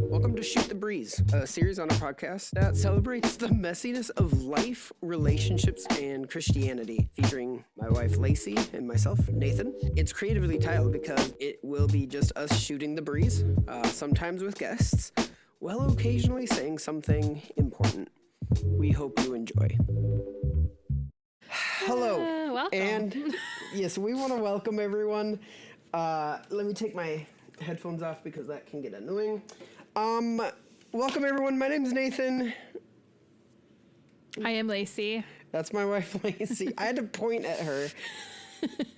Welcome to Shoot the Breeze, a series on our podcast that celebrates the messiness of life, relationships, and Christianity, featuring my wife Lacey and myself, Nathan. It's creatively titled because it will be just us shooting the breeze, sometimes with guests, while occasionally saying something important. We hope you enjoy. Hello. Welcome. And yes, we want to welcome everyone. Let me take my headphones off because that can get annoying. Welcome everyone. My name's Nathan. I am Lacey. That's my wife, Lacey. I had to point at her.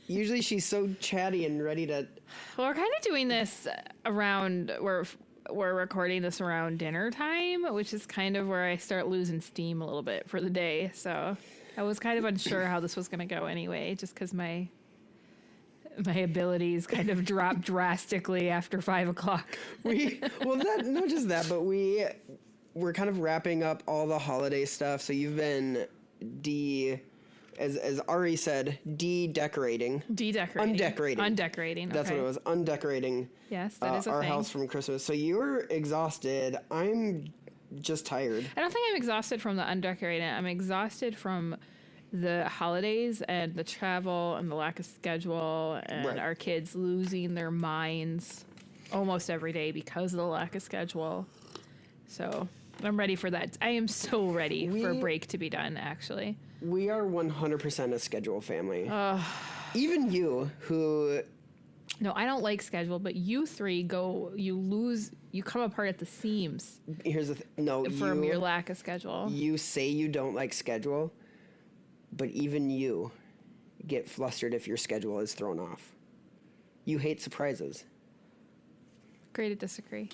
Usually she's so chatty and ready to... Well, we're kind of doing this around, we're recording this around dinner time, which is kind of where I start losing steam a little bit for the day. So I was kind of unsure how this was going to go anyway, just because my abilities kind of dropped drastically after 5 o'clock. Not just that, but we're kind of wrapping up all the holiday stuff. So you've been as Ari said, undecorating. Undecorating. That's okay. what it was. Undecorating. Yes, that is a our thing. house from Christmas. So you're exhausted. I'm just tired. I don't think I'm exhausted from the undecorating. I'm exhausted from the holidays and the travel and the lack of schedule and Right. our kids losing their minds almost every day because of the lack of schedule. So I'm ready for that. I am so ready for a break to be done, actually. We are 100% a schedule family. Even you, who... No, I don't like schedule, but you three you come apart at the seams. Here's the thing. From your lack of schedule. You say you don't like schedule, but even you get flustered if your schedule is thrown off. You hate surprises. Agree to disagree.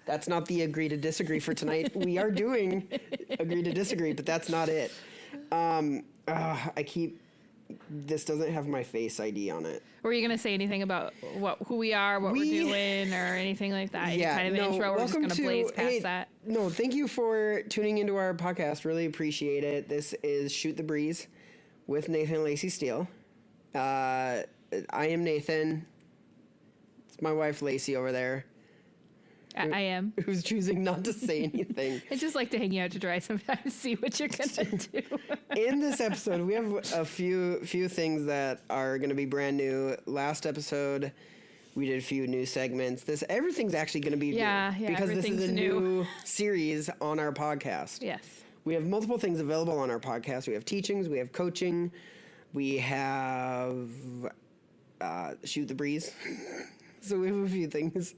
That's not the agree to disagree for tonight. We are doing agree to disagree, but that's not it. This doesn't have my Face ID on it. Were you going to say anything about who we are, what we're doing, or anything like that? Yeah, kind of an intro. We're just going to blaze past that. No, thank you for tuning into our podcast. Really appreciate it. This is Shoot the Breeze with Nathan and Lacey Steele. I am Nathan. It's my wife Lacey over there. I am. Who's choosing not to say anything. I just like to hang you out to dry sometimes, see what you're going to do. In this episode, we have a few things that are going to be brand new. Last episode, we did a few new segments. Everything's actually going to be new because this is a new series on our podcast. Yes. We have multiple things available on our podcast. We have teachings, we have coaching, we have Shoot the Breeze. So we have a few things.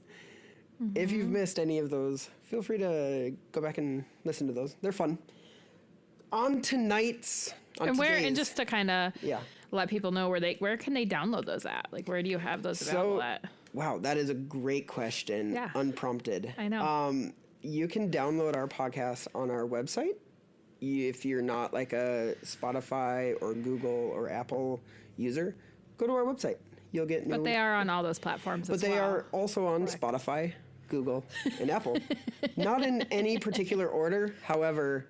Mm-hmm. If you've missed any of those, feel free to go back and listen to those. They're fun. And just to kind of let people know where can they download those at? Like, where do you have those available at? Wow, that is a great question. Yeah. Unprompted. I know. You can download our podcast on our website. If you're not like a Spotify or Google or Apple user, go to our website. You'll get But they are on all those platforms as well. But they are also on Spotify, Google, and Apple. Not in any particular order. However,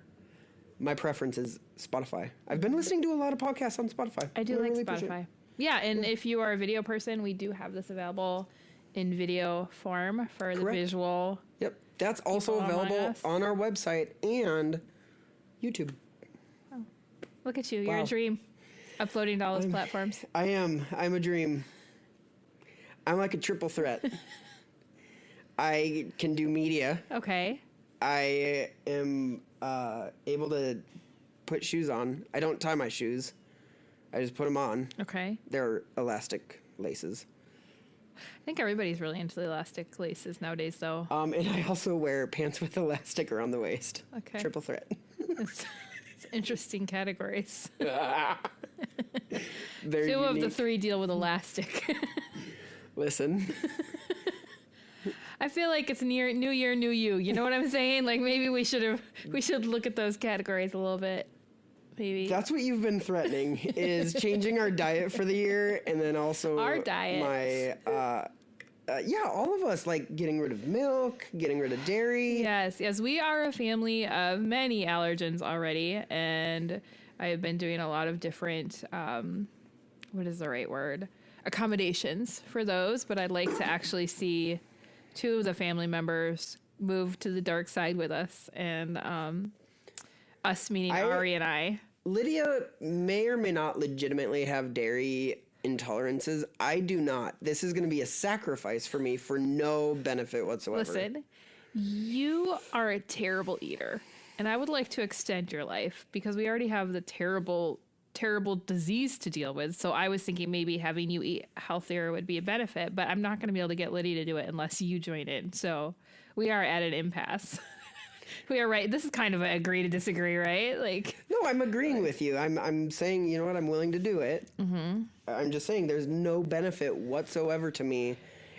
my preference is Spotify. I've been listening to a lot of podcasts on Spotify. I do like Spotify. Yeah, and if you are a video person, we do have this available in video form for the visual. Yep. That's also available on our website and YouTube. Oh, look at you. You're a dream. Uploading to all those platforms. I am. I'm a dream. I'm like a triple threat. I can do media. Okay. I am able to put shoes on. I don't tie my shoes. I just put them on. Okay. They're elastic laces. I think everybody's really into the elastic laces nowadays, though. And I also wear pants with elastic around the waist. Okay. Triple threat. It's interesting categories. Very Two unique. of the three deal with elastic. Listen. I feel like it's New Year, New You. You know what I'm saying? Like, maybe we should look at those categories a little bit. Maybe. That's what you've been threatening, is changing our diet for the year, and then also our diet. All of us, like getting rid of milk, getting rid of dairy. Yes, we are a family of many allergens already, and I have been doing a lot of different, what is the right word? Accommodations for those, but I'd like to actually see 2 of the family members moved to the dark side with us, and us meaning Ari and I. Lydia may or may not legitimately have dairy intolerances. I do not. This is going to be a sacrifice for me for no benefit whatsoever. Listen, you are a terrible eater, and I would like to extend your life because we already have the terrible disease to deal with. So I was thinking maybe having you eat healthier would be a benefit, but I'm not going to be able to get Lydia to do it unless you join in. So we are at an impasse. We are right. This is kind of an agree to disagree, right? Like, no, I'm agreeing with you. I'm saying, you know what, I'm willing to do it. Mm-hmm. I'm just saying there's no benefit whatsoever to me,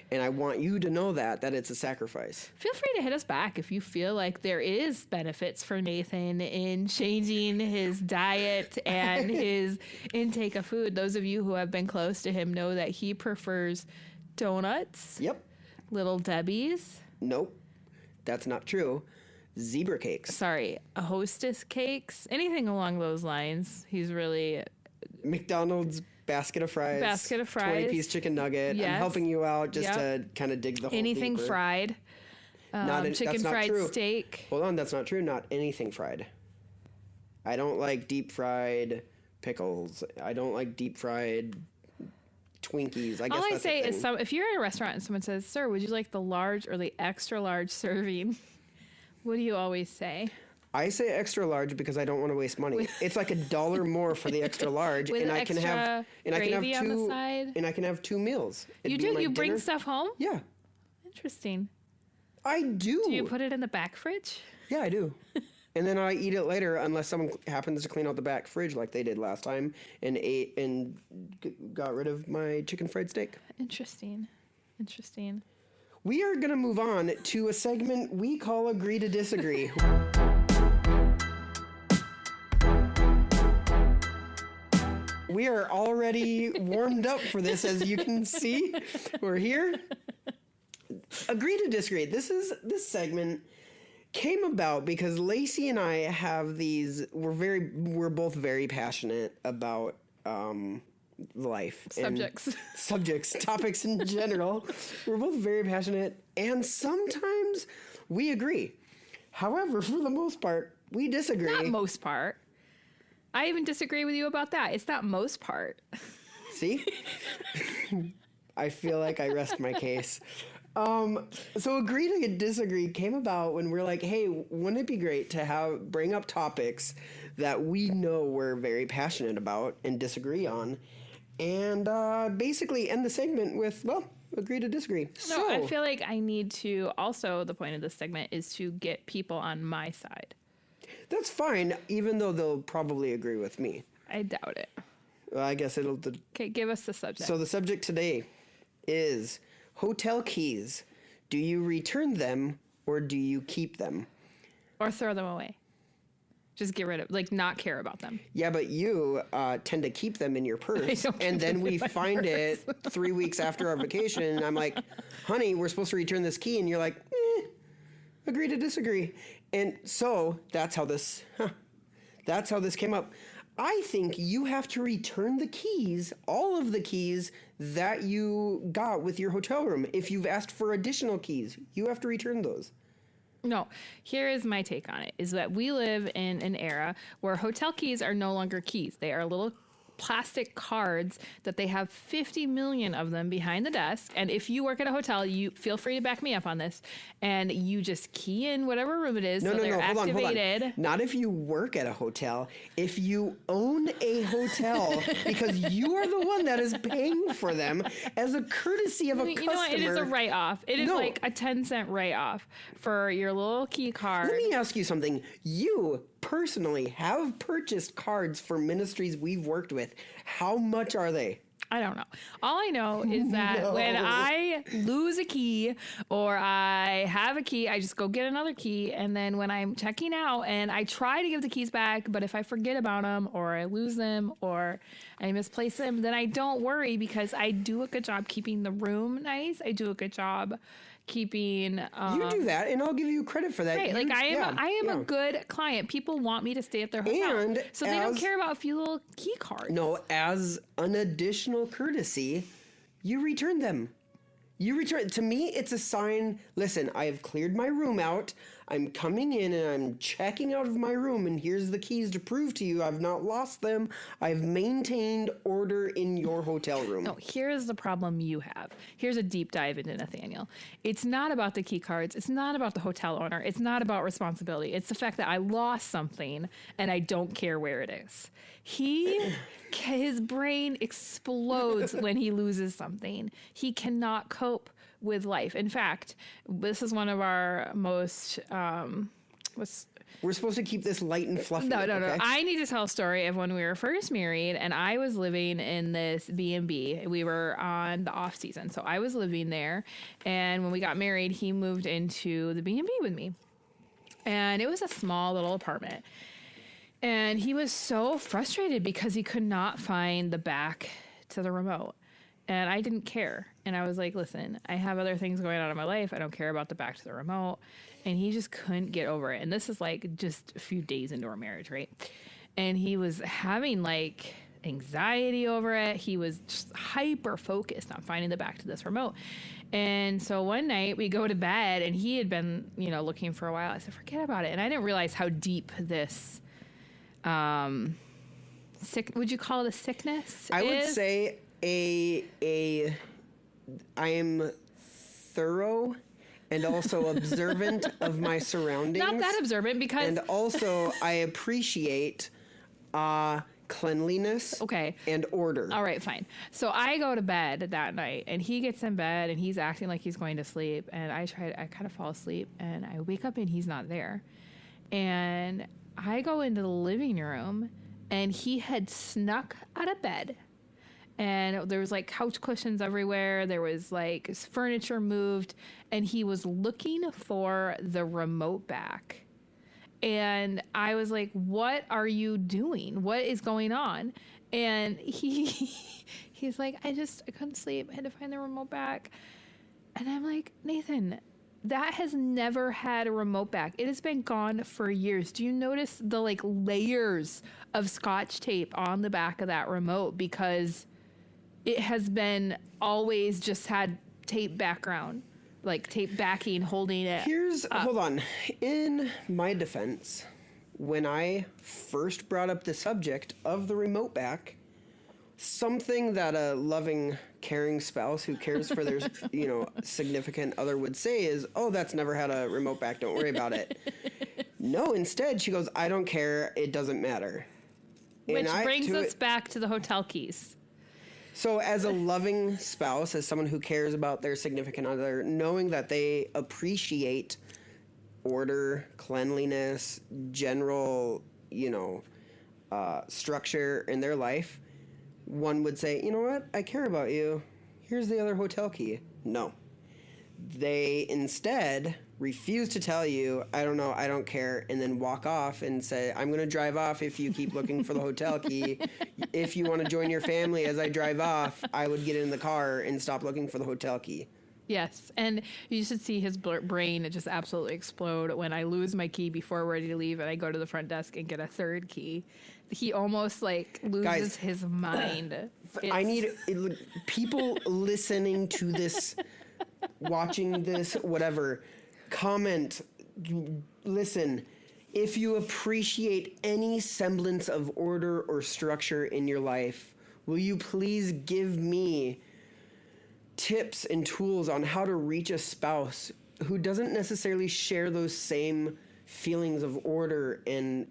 and I want you to know that it's a sacrifice. Feel free to hit us back if you feel like there is benefits for Nathan in changing his diet and his intake of food. Those of you who have been close to him know that he prefers donuts. Yep. Little Debbie's. Nope. That's not true. Zebra cakes. Sorry, a Hostess cakes. Anything along those lines. He's really... McDonald's basket of fries. 20-piece chicken nugget. Yes. I'm helping you out just to kind of dig the hole anything deeper. Fried. Chicken fried steak. Hold on, that's not true. Not anything fried. I don't like deep fried pickles. I don't like deep fried Twinkies. I guess all I that's say the thing. is, if you're at a restaurant and someone says, "Sir, would you like the large or the extra large serving?" What do you always say? I say extra large because I don't want to waste money. It's like $1 more for the extra large, With and an I can have gravy on the side? and I can have 2 meals. You do? You bring stuff home? Yeah, Interesting. I do. Do you put it in the back fridge? Yeah, I do. And then I eat it later unless someone happens to clean out the back fridge like they did last time and got rid of my chicken fried steak. Interesting. We are going to move on to a segment we call Agree to Disagree. We are already warmed up for this, as you can see. We're here. Agree to Disagree. This segment came about because Lacey and I have these. We're both very passionate about life, subjects, topics in general. We're both very passionate, and sometimes we agree. However, for the most part, we disagree. Not most part. I even disagree with you about that. It's not most part. See? I feel like I rest my case. So agree to disagree came about when we're like, hey, wouldn't it be great to bring up topics that we know we're very passionate about and disagree on, and basically end the segment with, well, agree to disagree. No, I feel like I need to also, the point of this segment is to get people on my side. That's fine, even though they'll probably agree with me. I doubt it. Well, I guess it'll... Okay, give us the subject. So the subject today is hotel keys. Do you return them or do you keep them? Or throw them away. Just get rid of, like, not care about them. Yeah, but you tend to keep them in your purse, and then we find it 3 weeks after our vacation, and I'm like, honey, we're supposed to return this key, and you're like, agree to disagree. And so that's how this came up. I think you have to return the keys, all of the keys that you got with your hotel room. If you've asked for additional keys, you have to return those. No, here is my take on it, is that we live in an era where hotel keys are no longer keys. They are little plastic cards that they have 50 million of them behind the desk. And if you work at a hotel, you feel free to back me up on this. And you just key in whatever room it is. No, they're activated. Hold on. Not if you work at a hotel. If you own a hotel, because you are the one that is paying for them as a courtesy of a customer. You know what? It is a write-off. It is like a 10-cent write-off for your little key card. Let me ask you something. You personally have purchased cards for ministries we've worked with. How much are they? I don't know. All I know is that when I lose a key or I have a key, I just go get another key. And then when I'm checking out and I try to give the keys back, but if I forget about them or I lose them or I misplace them, then I don't worry because I do a good job keeping the room nice. I do a good job keeping you do that, and I'll give you credit for that. Right, like I am a good client. People want me to stay at their hotel, and so they don't care about a few little key cards. No, as an additional courtesy, you return them. You return. To me, it's a sign. Listen, I have cleared my room out. I'm coming in and I'm checking out of my room, and here's the keys to prove to you I've not lost them. I've maintained order in your hotel room. No, here's the problem you have. Here's a deep dive into Nathaniel. It's not about the key cards. It's not about the hotel owner. It's not about responsibility. It's the fact that I lost something and I don't care where it is. His brain explodes when he loses something. He cannot cope with life. In fact, this is one of our most We're supposed to keep this light and fluffy. No. Okay? I need to tell a story of when we were first married, and I was living in this B&B. We were on the off season, so I was living there. And when we got married, he moved into the B&B with me, and it was a small little apartment. And he was so frustrated because he could not find the back to the remote. And I didn't care. And I was like, listen, I have other things going on in my life. I don't care about the back to the remote. And he just couldn't get over it. And this is like just a few days into our marriage, right? And he was having like anxiety over it. He was just hyper focused on finding the back to this remote. And so one night we go to bed, and he had been, looking for a while. I said, forget about it. And I didn't realize how deep this would you call it a sickness? I would say I am thorough and also observant of my surroundings. Not that observant, because... And also I appreciate cleanliness and order. All right, fine. So I go to bed that night, and he gets in bed, and he's acting like he's going to sleep, and I kind of fall asleep, and I wake up, and he's not there. And I go into the living room, and he had snuck out of bed. And there was like couch cushions everywhere. There was like furniture moved, and he was looking for the remote back. And I was like, what are you doing? What is going on? And he's like, I couldn't sleep. I had to find the remote back. And I'm like, Nathan, that has never had a remote back. It has been gone for years. Do you notice the like layers of Scotch tape on the back of that remote? Because it has been always just had tape background, like tape backing, holding it. Hold on. In my defense, when I first brought up the subject of the remote back, something that a loving, caring spouse who cares for their, significant other would say is, oh, that's never had a remote back. Don't worry about it. No, instead, she goes, I don't care. It doesn't matter. Which brings us back to the hotel keys. So as a loving spouse, as someone who cares about their significant other, knowing that they appreciate order, cleanliness, general, structure in their life, one would say, you know what? I care about you. Here's the other hotel key. No. They instead refuse to tell you, I don't know, I don't care, and then walk off and say, I'm going to drive off if you keep looking for the hotel key. If you want to join your family as I drive off, I would get in the car and stop looking for the hotel key. Yes, and you should see his brain just absolutely explode when I lose my key before we're ready to leave, and I go to the front desk and get a third key. He almost loses his mind. I need people listening to this, watching this, whatever. Comment, listen. If you appreciate any semblance of order or structure in your life, will you please give me tips and tools on how to reach a spouse who doesn't necessarily share those same feelings of order and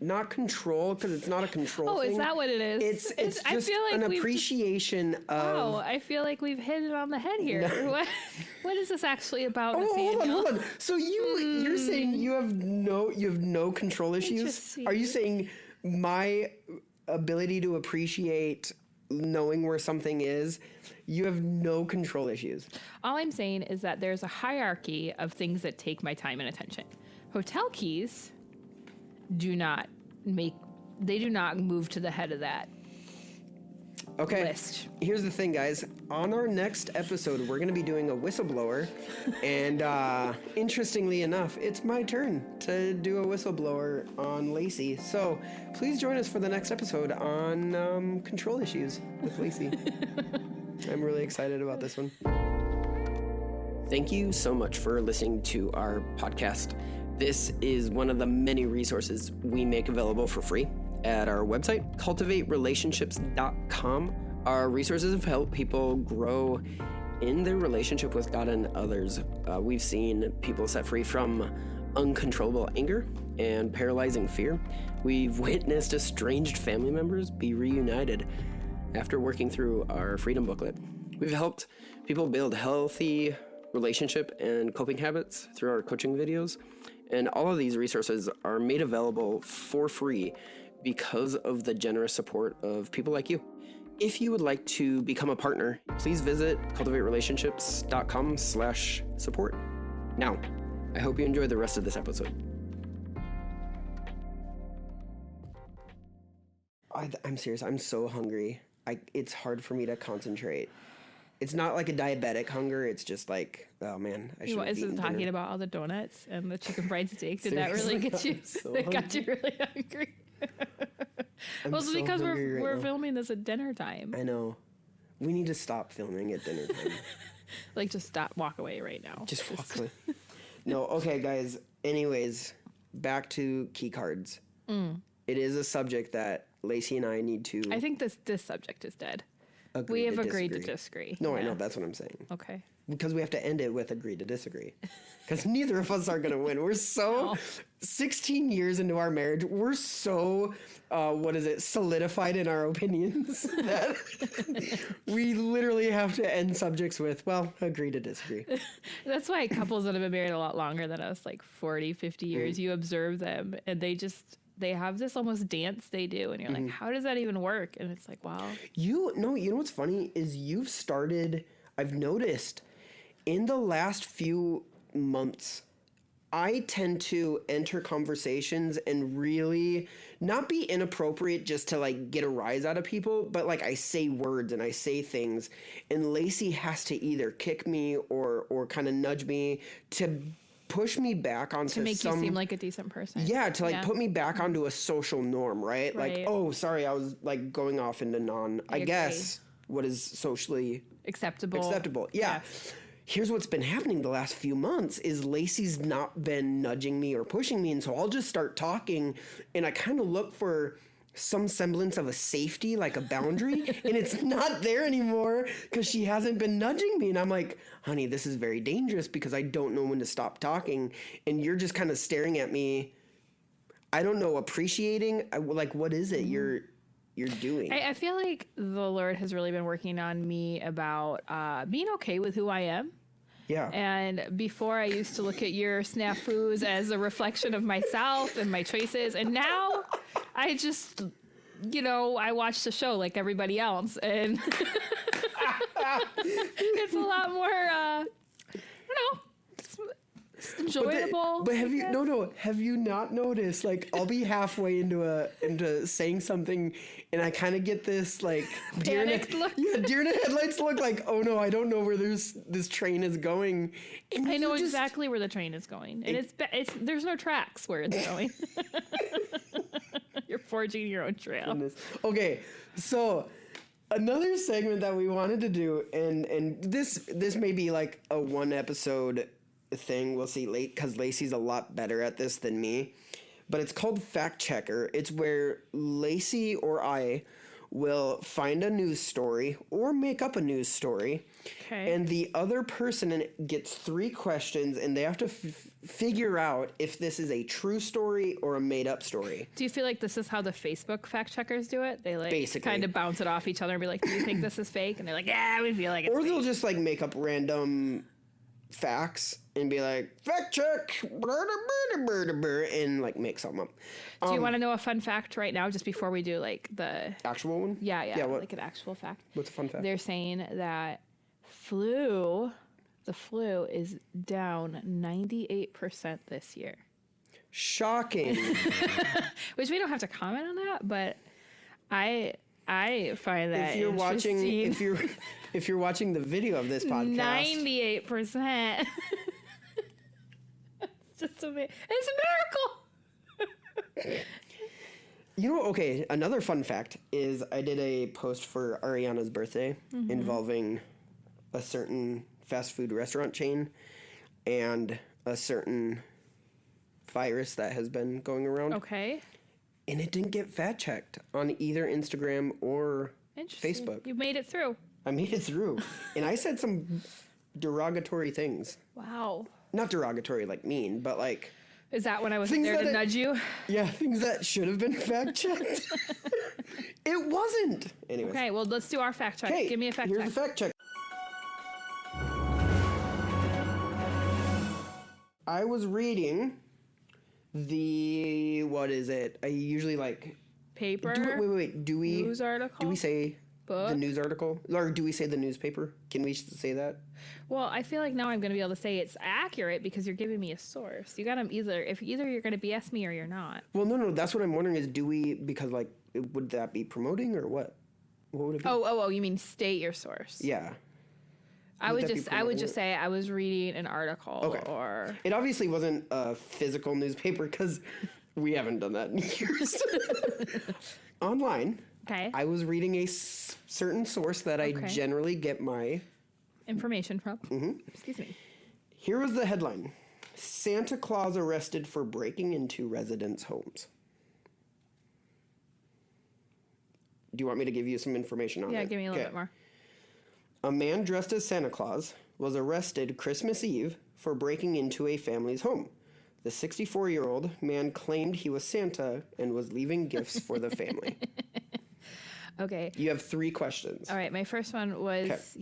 not control, because it's not a control thing. Is that what it is? It's just I feel like an appreciation of... Oh, I feel like we've hit it on the head here. No. What is this actually about? Hold on. So you're saying you have no control issues? Are you saying my ability to appreciate knowing where something is, you have no control issues? All I'm saying is that there's a hierarchy of things that take my time and attention. Hotel keys do not move to the head of that list. Here's the thing, guys. On our next episode, we're going to be doing a whistleblower. And interestingly enough, it's my turn to do a whistleblower on Lacey. So please join us for the next episode on control issues with Lacey. I'm really excited about this one. Thank you so much for listening to our podcast. This is one of the many resources we make available for free at our website, cultivaterelationships.com. Our resources have helped people grow in their relationship with God and others. We've seen people set free from uncontrollable anger and paralyzing fear. We've witnessed estranged family members be reunited after working through our freedom booklet. We've helped people build healthy relationship and coping habits through our coaching videos. And all of these resources are made available for free because of the generous support of people like you. If you would like to become a partner, please visit cultivaterelationships.com/support. Now, I hope you enjoy the rest of this episode. I'm serious. I'm so hungry. It's hard for me to concentrate. It's not like a diabetic hunger. It's just like, oh man, I should have eaten dinner. Talking about all the donuts and the chicken fried steak. Did that really get you? It got you really hungry. Well, it's because we're filming this at dinner time. I know. We need to stop filming at dinner time. Like, just stop, walk away right now. Just walk away. No, okay, guys. Anyways, back to key cards. It is a subject that Lacey and I need to... I think this subject is dead. We have agreed to disagree. No, yeah. I know. That's what I'm saying. Okay. Because we have to end it with agree to disagree. Because neither of us are going to win. We're so... 16 years into our marriage, we're so, solidified in our opinions that we literally have to end subjects with, well, agree to disagree. That's why couples that have been married a lot longer than us, like 40, 50 years, you observe them and they have this almost dance they do. And you're like, how does that even work? And it's like, wow. You know what's funny is I've noticed in the last few months, I tend to enter conversations and really not be inappropriate just to like get a rise out of people, but like I say words and I say things, and Lacey has to either kick me or kind of nudge me to push me back onto to make you seem like a decent person. Yeah, to like put me back onto a social norm, right? Like, oh, sorry, I was like going off into I guess what is socially acceptable. Yeah. Here's what's been happening the last few months is Lacey's not been nudging me or pushing me. And so I'll just start talking and I kind of look for some semblance of a safety, like a boundary, and it's not there anymore because she hasn't been nudging me. And I'm like, honey, this is very dangerous because I don't know when to stop talking. And you're just kind of staring at me. I don't know, appreciating, like, what is it you're doing? I feel like the Lord has really been working on me about being okay with who I am. Yeah. And before I used to look at your snafus as a reflection of myself and my choices. And now I just, I watch the show like everybody else. And it's a lot more, it's enjoyable. But have you not noticed? Like, I'll be halfway into saying something, and I kind of get this like deer in the headlights look. Like, oh no, I don't know where this train is going. And I know exactly where the train is going, and it's there's no tracks where it's going. You're forging your own trail. Goodness. Okay, so another segment that we wanted to do, and this may be like a one episode thing. We'll see because Lacey's a lot better at this than me, but it's called Fact Checker. It's where Lacey or I will find a news story or make up a news story, and the other person gets 3 questions, and they have to figure out if this is a true story or a made-up story. Do you feel like this is how the Facebook fact checkers do it? They like basically kind of bounce it off each other and be like, "Do you think this is fake?" And they're like, "Yeah, we feel like it's fake." Or fake. They'll just like make up random facts and be like, fact check, and like make something up. Do you want to know a fun fact right now, just before we do like the actual one? Yeah, like an actual fact. What's a fun fact? They're saying that the flu is down 98% this year. Shocking. Which we don't have to comment on that, but I find that if you're watching the video of this podcast, 98%. It's just it's a miracle. Okay, another fun fact is I did a post for Ariana's birthday involving a certain fast food restaurant chain and a certain virus that has been going around. Okay. And it didn't get fact checked on either Instagram or Interesting. Facebook. You made it through. I made it through. And I said some derogatory things. Wow. Not derogatory like mean, but like... Is that when I was Things there to that nudge you? Yeah, things that should have been fact checked. It wasn't. Anyways. Okay, well, let's do our fact check. Okay, Give me a fact here's check. the fact check. I was reading the... What is it? I usually like... Paper? Wait. Do we... News article? Do we say Book? the news article? Or do we say the newspaper? Can we say that? Well, I feel like now I'm going to be able to say it's accurate because you're giving me a source. You got to either you're going to BS me or you're not. Well, no. That's what I'm wondering is do we... Because, like, would that be promoting or what? What would it be? Oh, you mean state your source. Yeah. I would that be just promoting say I was reading an article Okay. or It obviously wasn't a physical newspaper because we haven't done that in years. Online, okay. I was reading a certain source that I Okay. generally get my... Information from. Excuse me. Here was the headline. Santa Claus arrested for breaking into residents' homes. Do you want me to give you some information on it? Yeah, give me a little Okay. bit more. A man dressed as Santa Claus was arrested Christmas Eve for breaking into a family's home. The 64-year-old man claimed he was Santa and was leaving gifts for the family. Okay. You have 3 questions. All right. My first one was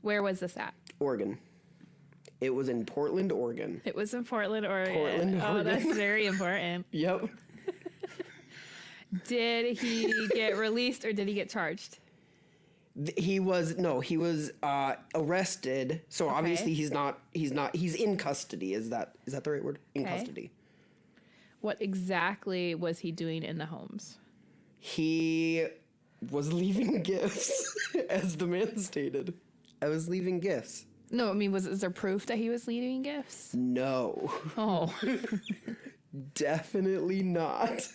where was this at? Oregon. It was in Portland, Oregon. It was in Portland, Oregon. Portland, Oh, that's Oregon. very important. Yep. Did he get released or did he get charged? He was arrested. So obviously he's in custody. Is that the right word? In Okay. custody. What exactly was he doing in the homes? He was leaving gifts, as the man stated. I was leaving gifts. No, I mean, is there proof that he was leaving gifts? No. Oh. Definitely not.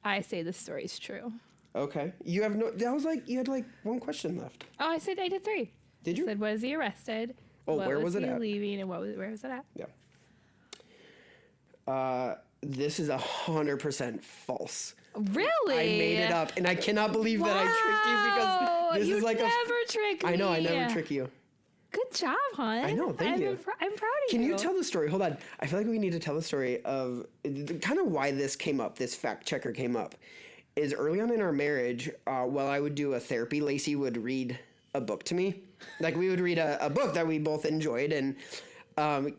I say this story's true. Okay. You had like 1 question left. Oh, I did 3. Did you? I said, was he arrested? Oh, where was it he at? leaving and where was it at? Yeah. This is 100% false. Really? I made it up, and I cannot believe that I tricked you because this is like never trick me. I know, I never trick you. Good job, hon. I know, thank you. I'm proud of Can you. you tell the story? Hold on. I feel like we need to tell the story of kind of why this came up, this fact checker came up. Is early on in our marriage, while I would do a therapy, Lacey would read a book to me. Like we would read a book that we both enjoyed. And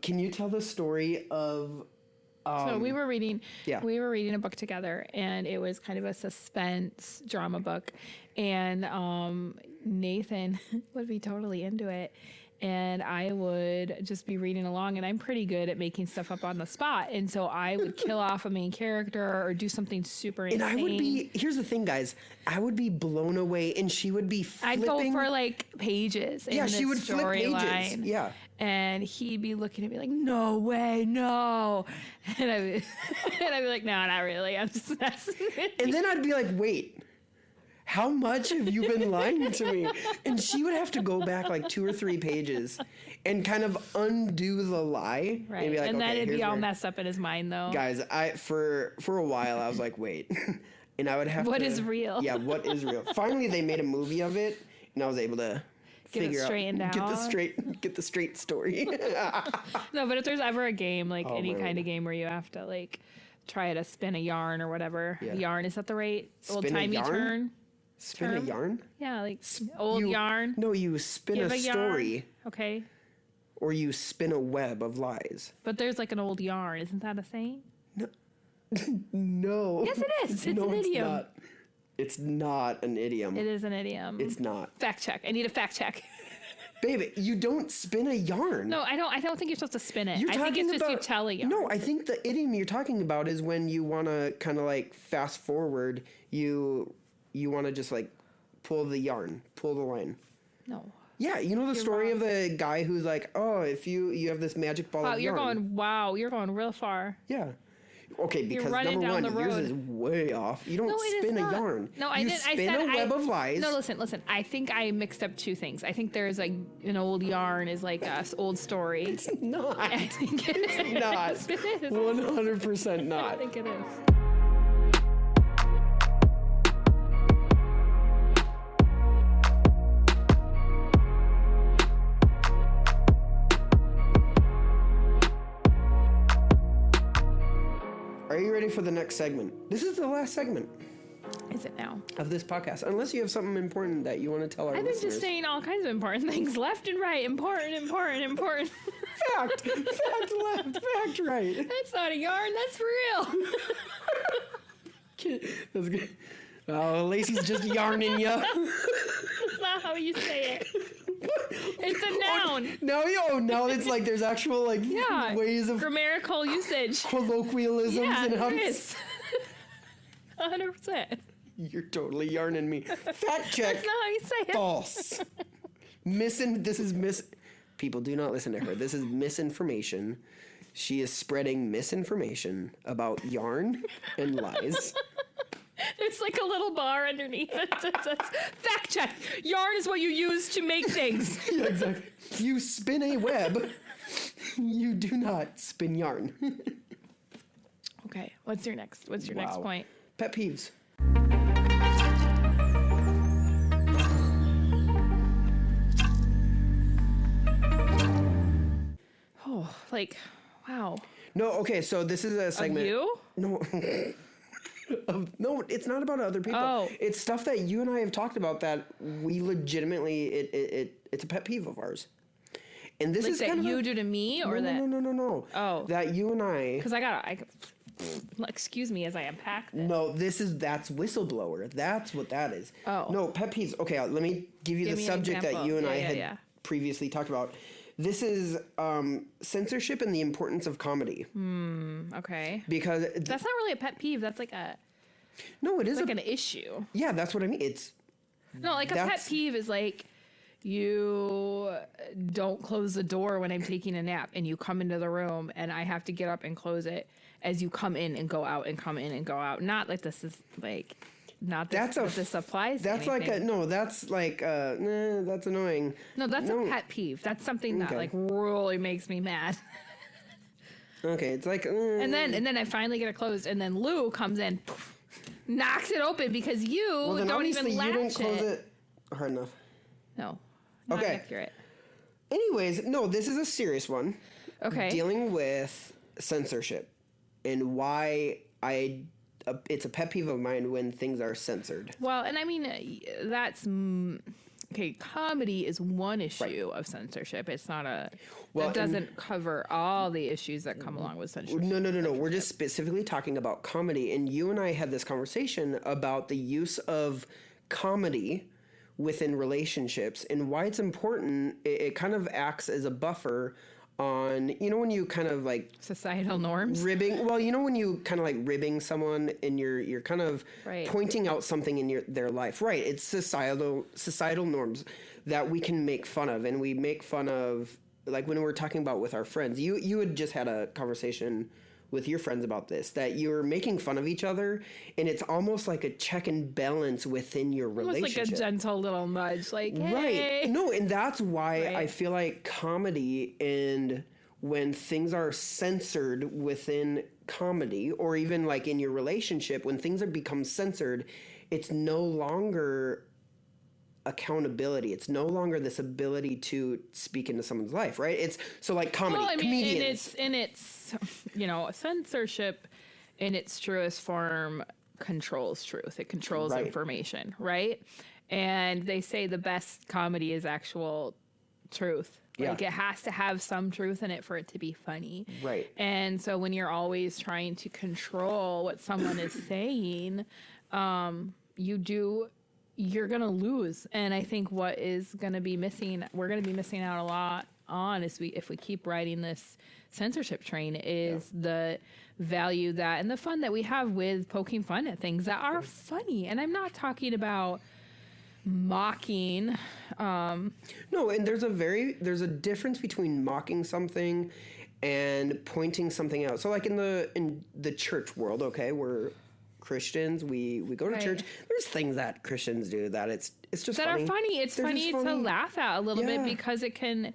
can you tell the story of... So we were reading a book together, and it was kind of a suspense drama book. And Nathan would be totally into it. And I would just be reading along, and I'm pretty good at making stuff up on the spot. And so I would kill off a main character or do something super insane. And I would be, here's the thing, guys. I would be blown away, and she would be flipping. I'd go for like pages. Yeah, in she would flip pages. Storyline. Yeah. And he'd be looking at me like, no way, no. And I'd be like, no, not really. I'm just messing with you. And then I'd be like, wait. How much have you been lying to me? And she would have to go back like 2 or 3 pages and kind of undo the lie. Right. And be like, and then okay, it'd be here's all where- messed up in his mind, though. Guys, for a while, I was like, wait. And I would have What to... is real? Yeah, what is real? Finally, they made a movie of it, and I was able to Get it figure straightened out... out. Get the straight story. No, but if there's ever a game, like Oh, any man. kind of game where you have to like try to spin a yarn or whatever. Yeah. Yarn, is that the right Spin a old-timey yarn? term? Spin a Term? yarn? Yeah, like old You- yarn. No, you spin Give a yarn. story, Okay. or you spin a web of lies. But there's like an old yarn. Isn't that a saying? No. Yes, it is. It's No, an idiom. Not. It's not an idiom. It is an idiom. It's not. Fact check. I need a fact check. Baby, you don't spin a yarn. No, I don't think you're supposed to spin it. You're I think talking it's just you about- tell a yarn. No, I think the idiom you're talking about is when you want to kind of like fast forward. You want to just like pull the yarn, pull the line. No. Yeah, you know the story of the guy who's like, oh, if you have this magic ball Wow, of you're yarn. going real far. Yeah. Okay, because running number down one, the yours road. is way off. You don't No, it is spin a not. yarn. No, I you didn't. I spin said a web of lies. No, listen. I think I mixed up two things. I think there's like an old yarn is like a old story. It's not. I think it is. It's not. It is. 100% I not. think it is. Are you ready for the next segment? This is the last segment Is it now? of this podcast, unless you have something important that you want to tell our I've been listeners. just saying all kinds of important things, left and right. Important. Fact left, fact right. That's not a yarn. That's real. That's good. Oh, Lacey's just yarning ya. That's not how you say it. It's a noun. Now it's like there's actual like Yeah. ways of Grammatical usage. colloquialisms Yeah, and how there is. 100%. you're totally yarning me. Fact That's check. not how you say it. False. People do not listen to her. This is misinformation. She is spreading misinformation about yarn and lies. There's like a little bar underneath it that says, fact check. Yarn is what you use to make things. Yeah, exactly. You spin a web. You do not spin yarn. Okay, what's your next Wow. point? Pet peeves. Oh, like, wow. No, okay, so this is a segment. You? No. No, it's not about other people. Oh. It's stuff that you and I have talked about that we legitimately it's a pet peeve of ours. And this Like is that kind of you do to me or that? No. Oh. That you and I. Because excuse me as I unpack this. No, that's whistleblower. That's what that is. Oh. No, pet peeves. Okay, let me give you Give the me an subject that example. you and I Yeah, had yeah. previously talked about. This is censorship and the importance of comedy. Okay. Because That's not really a pet peeve. That's like a no, it is like an issue. yeah, that's what I mean. It's No, like a pet That's- peeve is like you don't close the door when I'm taking a nap and you come into the room and I have to get up and close it as you come in and go out and come in and go out. Not like this is like not this, that this applies. That's to like anything. that's like that's annoying. No, that's a pet peeve. That's something that Okay. like really makes me mad. Okay, it's like And then I finally get it closed, and then Lou comes in, poof, knocks it open because you well, then don't obviously even latch you didn't close it hard enough. No, not Okay. accurate. Anyways, no, this is a serious one. Okay. Dealing with censorship and why it's a pet peeve of mine when things are censored. Well, and I mean that's okay. Comedy is one issue of censorship. It's not a. Well, That doesn't cover all the issues that come along with censorship. No. We're just specifically talking about comedy. And you and I had this conversation about the use of comedy within relationships and why it's important. It kind of acts as a buffer on, when you kind of like Societal norms. ribbing, when you kind of like ribbing someone and you're kind of Right. pointing out something in their life. Right. It's societal norms that we can make fun of. And we make fun of, like when we're talking about with our friends, you had just had a conversation with your friends about this, that you're making fun of each other, and it's almost like a check and balance within your Almost relationship. like a gentle little nudge, like hey. Right. No, and that's why Right. I feel like comedy, and when things are censored within comedy, or even like in your relationship, when things have become censored, it's no longer accountability. It's no longer this ability to speak into someone's life, right? It's so like comedy, Well, I mean, comedians. and it's censorship in its truest form controls truth. It controls Right. information, right? And they say the best comedy is actual truth. Like Yeah. it has to have some truth in it for it to be funny. Right. And so when you're always trying to control what someone is saying, you're going to lose. And I think what is going to be missing, we're going to be missing out a lot on if we keep riding this censorship train is the value that and the fun that we have with poking fun at things that are funny. And I'm not talking about mocking. No, and there's a difference between mocking something and pointing something out. So like in the church world, okay, we're Christians, we go to Right. church. There's things that Christians do that it's just That funny. are funny. It's They're funny just to laugh at a little Yeah. bit because it can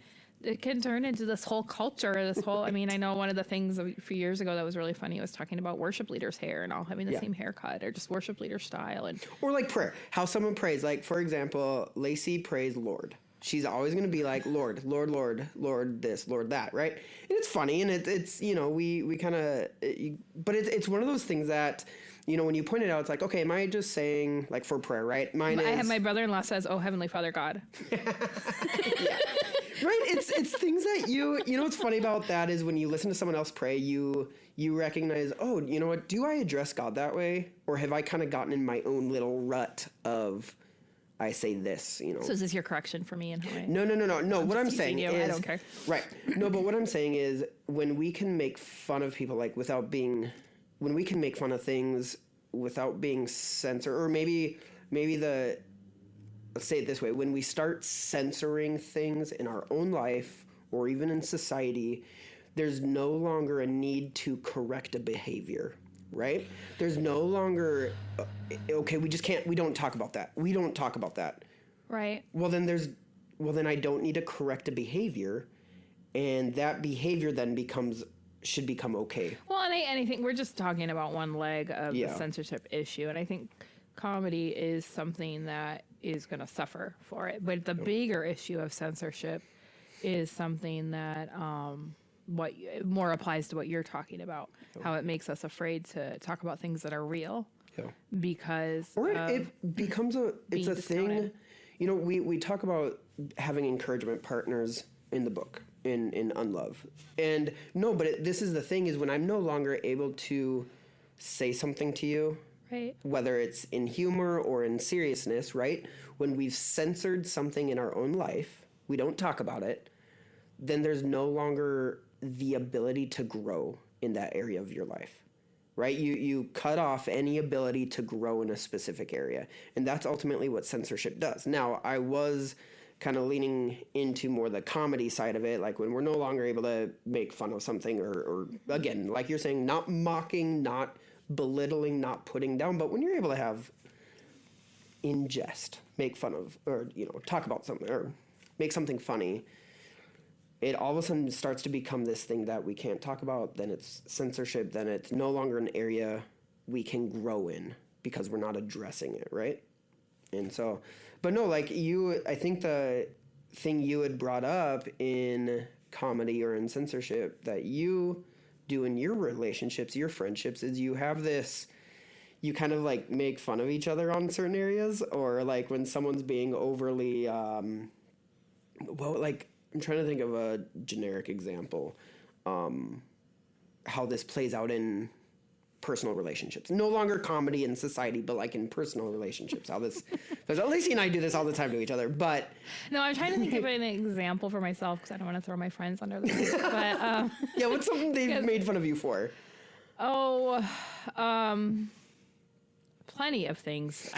turn into this whole culture, this whole, I mean, I know one of the things a few years ago that was really funny was talking about worship leaders' hair and all having the Yeah. same haircut or just worship leader style. And Or like prayer, how someone prays. Like for example, Lacey prays Lord. She's always going to be like Lord, Lord, Lord, Lord, this, Lord, that, right? And it's funny, and it's you know we kind of, but it's one of those things that you know when you point it out, it's like okay, am I just saying like for prayer, right? Mine is. I have my brother-in-law says, "Oh, Heavenly Father God." Right, it's things that you know what's funny about that is when you listen to someone else pray, you recognize, oh, you know what, do I address God that way, or have I kind of gotten in my own little rut of I say this, you know? So is this your correction for me and how I? No. What I'm teasing saying you. is, I don't care. Right. No, but what I'm saying is when we can make fun of people like when we can make fun of things without being censored, or maybe let's say it this way, when we start censoring things in our own life or even in society, there's no longer a need to correct a behavior, right? There's no longer, okay, we don't talk about that. We don't talk about that. Right. Well, then I don't need to correct a behavior, and that behavior then should become okay. Well, and I think we're just talking about one leg of the Yeah. censorship issue, and I think comedy is something that is going to suffer for it. But the bigger issue of censorship is something that more applies to what you're talking about, how it makes us afraid to talk about things that are real Yeah. because Or of it becomes it's being a thing. discounted. You know, we talk about having encouragement partners in the book in Unlove, and no, but this is the thing is when I'm no longer able to say something to you, right. whether it's in humor or in seriousness, right? When we've censored something in our own life, we don't talk about it, then there's no longer the ability to grow in that area of your life, right? You cut off any ability to grow in a specific area. And that's ultimately what censorship does. Now, I was kind of leaning into more the comedy side of it, like when we're no longer able to make fun of something or again, like you're saying, not mocking, not belittling, not putting down, but when you're able to have in jest, make fun of, or, you know, talk about something or make something funny, it all of a sudden starts to become this thing that we can't talk about. Then it's censorship. Then it's no longer an area we can grow in because we're not addressing it, right? And so, but no, like I think the thing you had brought up in comedy or in censorship that you do in your relationships, your friendships, is you have this, you kind of like make fun of each other on certain areas, or like when someone's being overly, like I'm trying to think of a generic example, how this plays out in personal relationships. No longer comedy in society, but like in personal relationships. How this, because Lacey and I do this all the time to each other, but No, I'm trying to think of an example for myself because I don't want to throw my friends under the bus. But yeah, what's something they've made fun of you for? Plenty of things.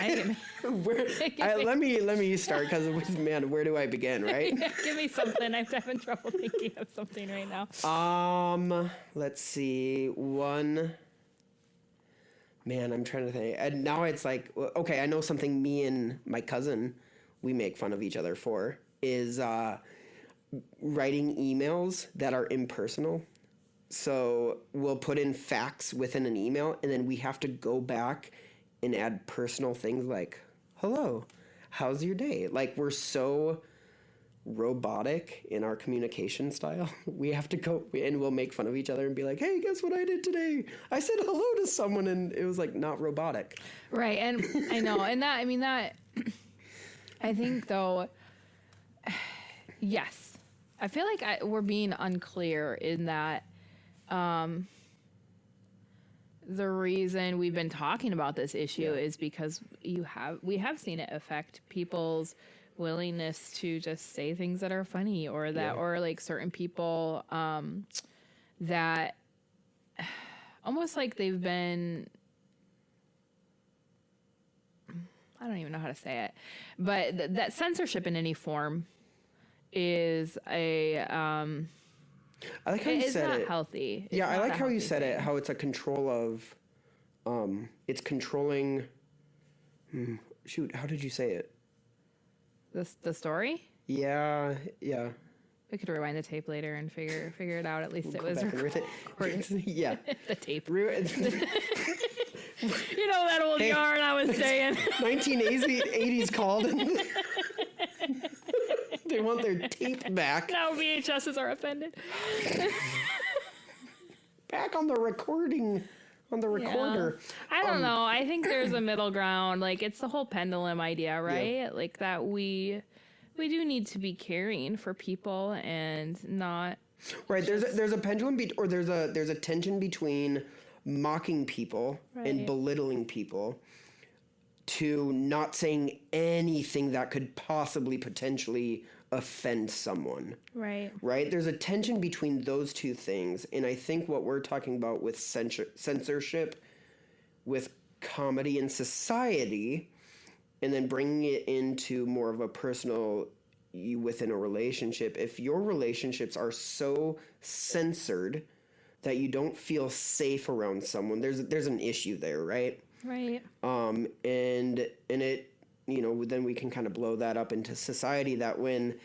Let me start because man, where do I begin, right? Give me something. I'm having trouble thinking of something right now. Let's see. One. Man, I'm trying to think. And now it's like, okay, I know something me and my cousin, we make fun of each other for, is writing emails that are impersonal. So we'll put in facts within an email, and then we have to go back and add personal things like, hello, how's your day? Like, we're so robotic in our communication style. We have to go and we'll make fun of each other and be like, hey, guess what I did today? I said hello to someone, and it was like not robotic. Right. And I know. And that, I mean, that, I think though, yes, I feel like we're being unclear in that, the reason we've been talking about this issue is because we have seen it affect people's willingness to just say things that are funny, or that, or like certain people, that almost like they've been, I don't even know how to say it, but that censorship in any form is I like how you It's said not it. healthy. It's Yeah, I not like a how you healthy said it. thing. How it's a control of, it's controlling. Shoot, how did you say it? The story. Yeah, yeah. We could rewind the tape later and figure it out. At least it Go was back and read recorded. it. Yeah. The tape. You You know that old yarn I was saying. 1980s called. And they want their tape back. Now VHSs are offended. Back on the recording. On the recorder. I don't know. I think there's a middle ground. Like, it's the whole pendulum idea, right? Yeah. Like that we do need to be caring for people and not. Right. There's a pendulum or there's a tension between mocking people and Right. belittling people to not saying anything that could possibly potentially offend someone. Right. Right? There's a tension between those two things. And I think what we're talking about with censorship, with comedy and society, and then bringing it into more of a personal within a relationship. If your relationships are so censored that you don't feel safe around someone, there's an issue there, right? Right. And it, then we can kind of blow that up into society, that when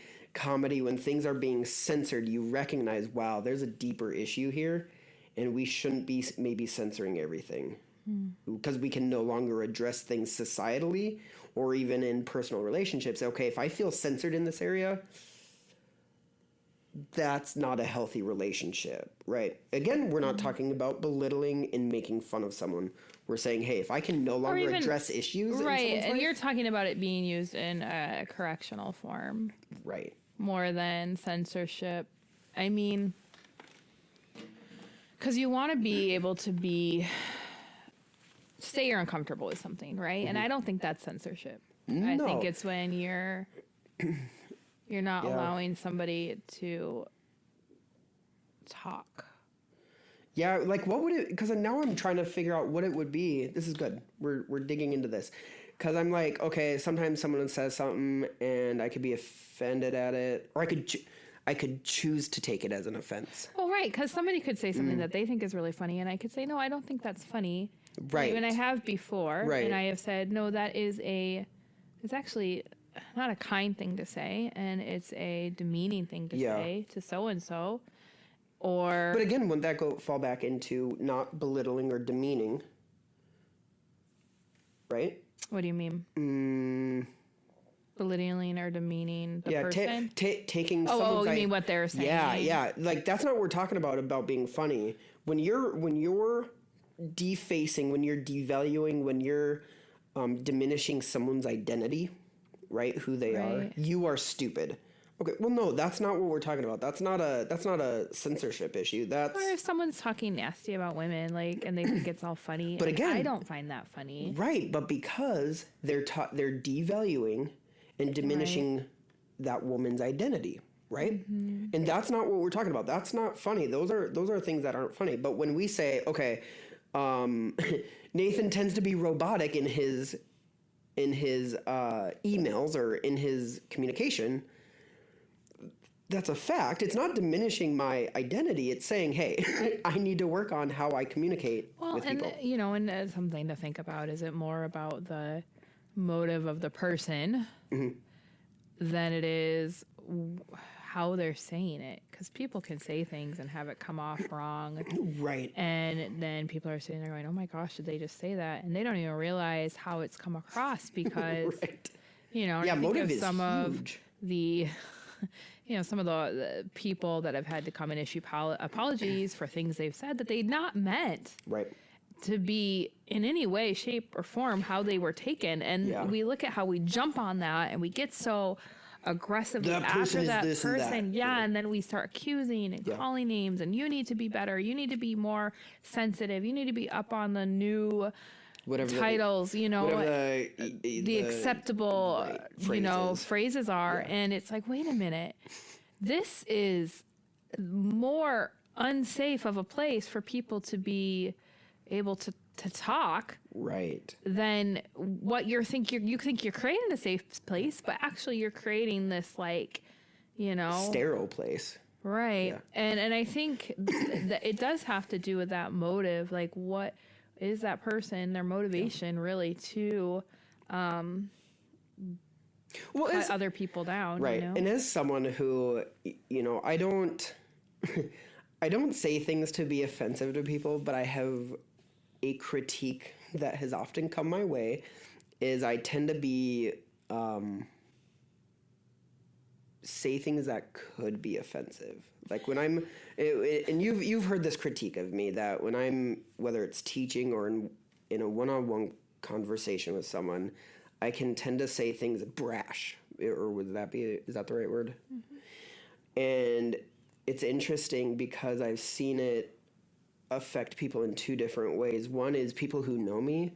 things are being censored, you recognize, wow, there's a deeper issue here, and we shouldn't be maybe censoring everything because we can no longer address things societally or even in personal relationships. Okay, if I feel censored in this area, that's not a healthy relationship, right? Again, we're not talking about belittling and making fun of someone. We're saying, hey, if I can no longer even- address issues, in Right. someone's And life, you're talking about it being used in a correctional form right? more than censorship. I mean, because you want to be able to say you're uncomfortable with something, right? And I don't think that's censorship. I No. think it's when you're not Yeah. allowing somebody to talk. Yeah, like what would it? Because now I'm trying to figure out what it would be. This is good. We're digging into this, because I'm like, okay, sometimes someone says something and I could be offended at it, or I could choose to take it as an offense. Well, right, because somebody could say something that they think is really funny, and I could say, no, I don't think that's funny. Right. And I have before, Right. and I have said, no, it's actually not a kind thing to say, and it's a demeaning thing to Yeah. say to so-and-so. Or, But again, wouldn't that fall back into not belittling or demeaning? Right? what do you mean? Belittling or demeaning the person? Taking Oh, someone's you mean what they're saying? Yeah. Like that's not what we're talking about being funny. When you're defacing, when you're devaluing, when you're diminishing someone's identity, right? Who they are, Right. you are stupid. Okay, well, no, that's not what we're talking about. That's not a censorship issue. That's Or if someone's talking nasty about women, like, and they think it's all funny. But and again- I don't find that funny. right, but because they're devaluing and diminishing that woman's identity, right? And that's not what we're talking about. That's not funny. Those are things that aren't funny. But when we say, okay, Nathan tends to be robotic in his emails or in his communication, that's a fact. It's not diminishing my identity. It's saying, hey, I need to work on how I communicate Well, with and people. and something to think about. Is it more about the motive of the person than it is how they're saying it? Because people can say things and have it come off wrong, Right. and then people are sitting there going, "Oh my gosh, did they just say that?" And they don't even realize how it's come across because Right. and I Yeah, think motive of is some of huge. the some of the people that have had to come and issue apologies for things they've said that they not meant Right. to be in any way, shape, or form how they were taken. And Yeah. we look at how we jump on that and we get so aggressively That person after is that this and person. that. Yeah, and then we start accusing and Yeah. calling names, and you need to be better. You need to be more sensitive. You need to be up on the new Whatever titles, whatever the acceptable, phrases. phrases are. Yeah. And it's like, wait a minute, this is more unsafe of a place for people to be able to talk Right. than what you think you're creating a safe place, but actually you're creating this sterile Sterile place. Right. Yeah. And I think that it does have to do with that motive. Like, what is that person, their motivation really to cut other people down? Right. You know? And as someone who, I don't I don't say things to be offensive to people, but I have a critique that has often come my way is I tend to be say things that could be offensive. Like when I'm, and you've heard this critique of me that when I'm, whether it's teaching or in a one-on-one conversation with someone, I can tend to say things brash, or would that be, is that the right word? Mm-hmm. And it's interesting because I've seen it affect people in two different ways. One is people who know me,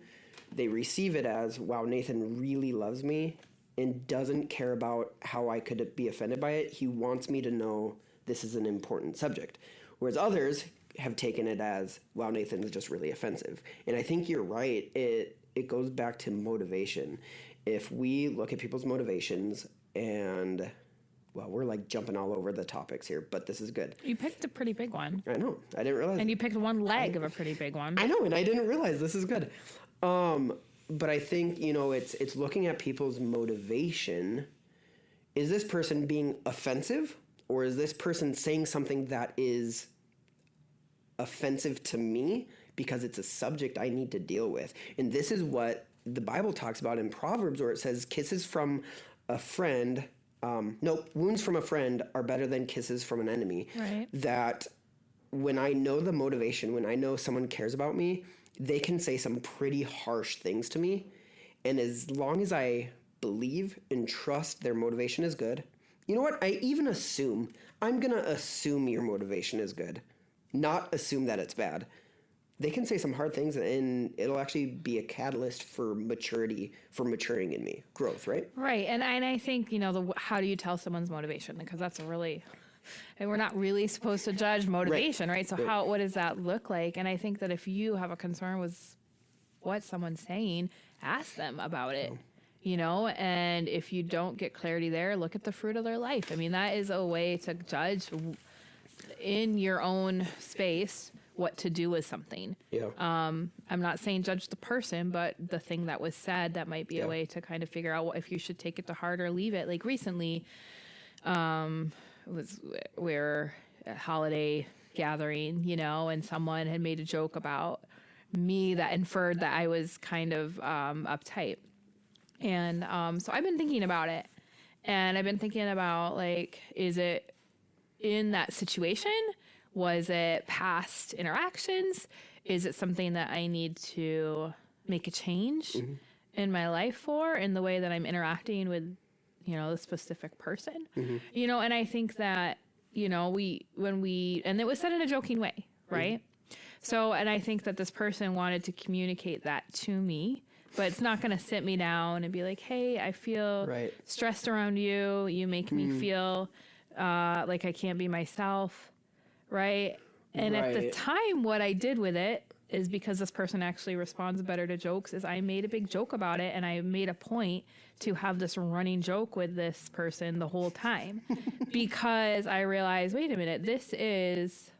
they receive it as, wow, Nathan really loves me and doesn't care about how I could be offended by it. He wants me to know this is an important subject. Whereas others have taken it as, wow, Nathan is just really offensive. And I think you're right. It goes back to motivation. If we look at people's motivations and, well, we're like jumping all over the topics here, but this is good. You picked a pretty big one. I know. I didn't realize. And you picked one leg of a pretty big one. I know, and I didn't realize this is good. But I think, it's looking at people's motivation. Is this person being offensive, or is this person saying something that is offensive to me because it's a subject I need to deal with? And this is what the Bible talks about in Proverbs, where it says kisses from a friend, wounds from a friend are better than kisses from an enemy. Right. That when I know the motivation, when I know someone cares about me, they can say some pretty harsh things to me. And as long as I believe and trust their motivation is good, you know what? I even assume, I'm going to assume your motivation is good, not assume that it's bad. They can say some hard things and it'll actually be a catalyst for maturity, for maturing in me, growth, right? Right. And I think, how do you tell someone's motivation? Because that's and we're not really supposed to judge motivation, right? So what does that look like? And I think that if you have a concern with what someone's saying, ask them about it, and if you don't get clarity there, look at the fruit of their life. I mean, that is a way to judge in your own space what to do with something. Yeah. I'm not saying judge the person, but the thing that was said, that might be a way to kind of figure out if you should take it to heart or leave it. Like recently, we're a holiday gathering, and someone had made a joke about me that inferred that I was kind of uptight. And so I've been thinking about it. And I've been thinking about, like, is it in that situation? Was it past interactions? Is it something that I need to make a change in my life for, in the way that I'm interacting with the specific person, and I think that, and it was said in a joking way, right? So, and I think that this person wanted to communicate that to me, but it's not going to sit me down and be like, hey, I feel stressed around you. You make me feel like I can't be myself. Right. And at the time, what I did with it is, because this person actually responds better to jokes, is I made a big joke about it, and I made a point to have this running joke with this person the whole time because I realized, wait a minute, this is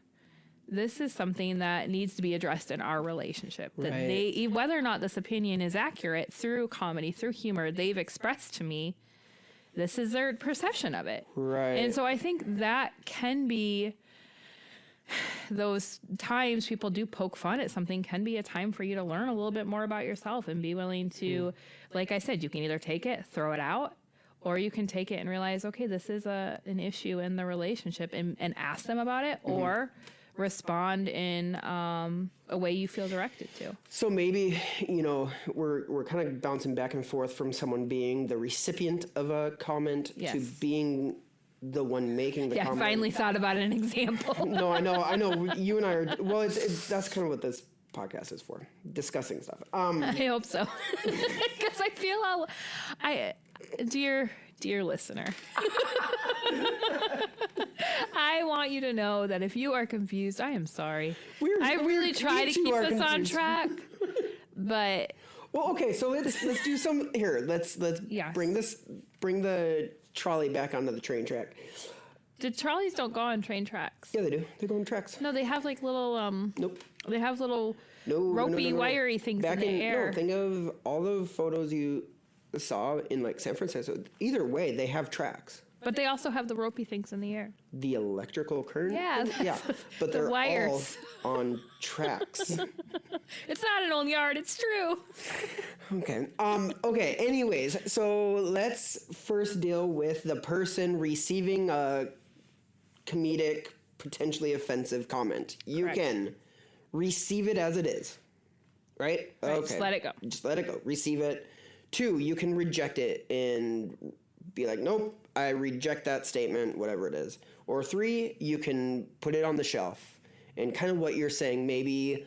something that needs to be addressed in our relationship. That whether or not this opinion is accurate, through comedy, through humor, they've expressed to me, this is their perception of it. Right. And so I think that can be, those times people do poke fun at something can be a time for you to learn a little bit more about yourself and be willing to, like I said, you can either take it, throw it out, or you can take it and realize, okay, this is an issue in the relationship, and ask them about it, or respond in a way you feel directed to. So maybe, we're kind of bouncing back and forth from someone being the recipient of a comment to being the one making the comment. I finally thought about an example. No, I know. You and I are, that's kind of what this podcast is for, discussing stuff. I hope so. Because I feel dear listener, I want you to know that if you are confused, I am sorry. I really try to keep us on track, but. Well, okay, so let's do some here. Let's bring the trolley back onto the train track. Did trolleys don't go on train tracks? Yeah, they do. They go on tracks. No, they have like little Nope. They have little No, ropey, no. wiry things in the air. No, think of all the photos you saw in like San Francisco. Either way, they have tracks. But they also have the ropey things in the air. The electrical current? Yeah, Yeah. But the they're wires. all on tracks. It's not an old yard, it's true. Okay. Okay. Anyways, so let's first deal with the person receiving a comedic, potentially offensive comment. You Correct. can receive it as it is, right? Right, Okay. just let it go. Just let it go. Receive it. 2, you can reject it and be like, nope, I reject that statement, whatever it is. Or 3, you can put it on the shelf and kind of what you're saying, maybe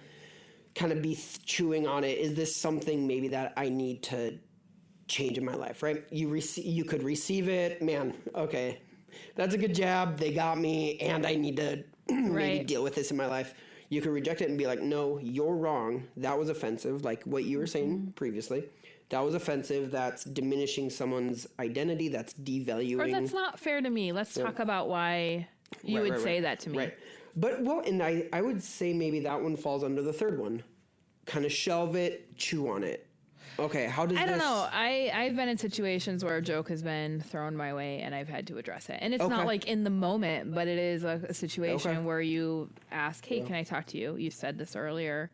kind of be chewing on it. Is this something maybe that I need to change in my life, right? You could receive it, man, okay, that's a good jab, they got me, and I need to maybe Right. deal with this in my life. You could reject it and be like, no, you're wrong, that was offensive, like what you were saying previously. That was offensive, that's diminishing someone's identity, that's devaluing. Or that's not fair to me. Let's talk about why you would say that to me. Right. But, well, and I would say maybe that one falls under the third one. Kind of shelve it, chew on it. Okay, how does I don't this... know. I've been in situations where a joke has been thrown my way and I've had to address it. And it's Okay. not like in the moment, but it is a situation Okay. where you ask, hey, can I talk to you? You said this earlier,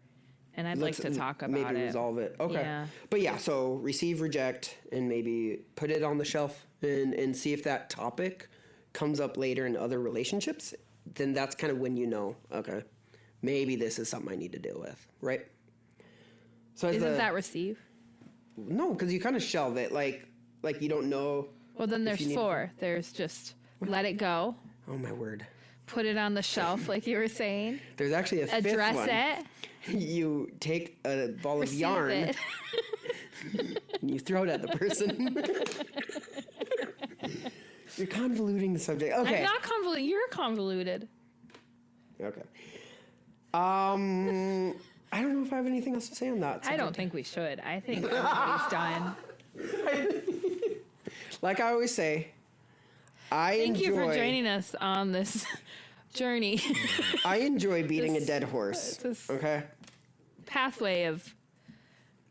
and I'd like to talk about maybe it. resolve it. Okay. Yeah. But yeah, so receive, reject, and maybe put it on the shelf and see if that topic comes up later in other relationships. Then that's kind of when you know, okay, maybe this is something I need to deal with, right? So Isn't that receive? No, because you kind of shelve it, like you don't know. Well, then there's you need- 4. There's just let it go, Oh my word! put it on the shelf, like you were saying, There's actually a fifth address one. it, You take a ball of receive yarn it. and you throw it at the person. You're convoluting the subject. Okay. I'm not convoluted. You're convoluted. Okay. I don't know if I have anything else to say on that. I don't think we should. I think everybody's done. Like I always say, Thank you for joining us on this journey, I enjoy beating a dead horse. this- Okay? pathway of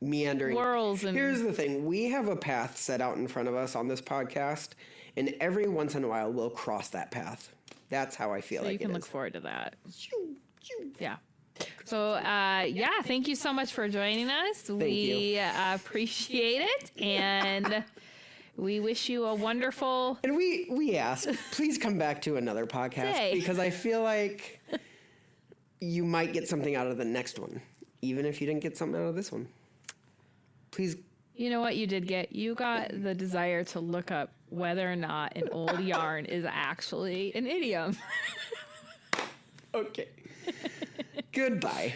Meandering. whirls and Here's the thing. We have a path set out in front of us on this podcast, and every once in a while we'll cross that path. That's how I feel so like you can it look is. forward to that. Yeah. So, yeah, thank you so much for joining us. We appreciate it, and we wish you a wonderful And we ask, please come back to another podcast Day. because I feel like you might get something out of the next one, even if you didn't get something out of this one. Please. You know what you did get? You got the desire to look up whether or not an old yarn is actually an idiom. Okay. Goodbye.